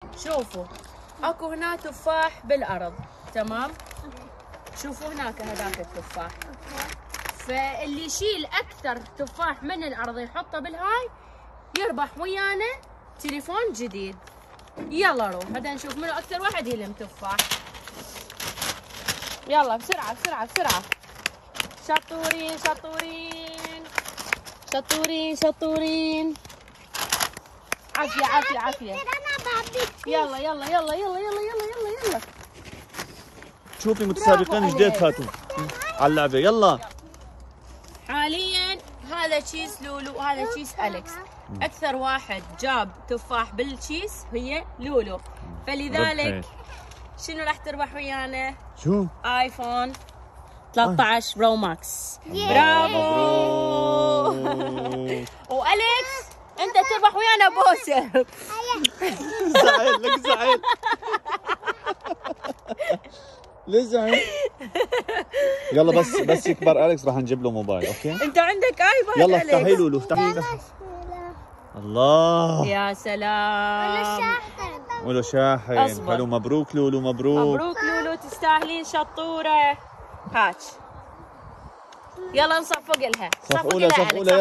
شوفوا اكو هنا تفاح بالارض، تمام؟ شوفوا هناك هذاك التفاح. فاللي يشيل اكثر تفاح من الارض يحطه بالهاي يربح ويانا تليفون جديد. يلا روح هذا نشوف منو اكثر واحد يلم تفاح. يلا بسرعه بسرعه بسرعه. شطورين شطورين شطورين شطورين. عافيه عافيه عافيه. يلا يلا يلا يلا يلا يلا يلا. شوفي متسابقين جديد هاتوا على اللعبه. يلا حاليا هذا تشيس لولو وهذا تشيس اليكس. اكثر واحد جاب تفاح بالتشيس هي لولو، فلذلك شنو راح تربح ويانا؟ شو؟ ايفون 13 برو ماكس. برافو. واليكس انت تربح ويانا بوسر. زعل لك زعل. ليش زعل؟ يلا بس يكبر اليكس راح نجيب له موبايل. اوكي انت عندك ايباد. يلا افتحي لولو افتحي. الله يا سلام. ولو شاحن. أصبر. حلو. مبروك لولو مبروك. مبروك لولو تستاهلين شطوره. هات يلا نصفق لها. صفقوا لها صفقوا لها.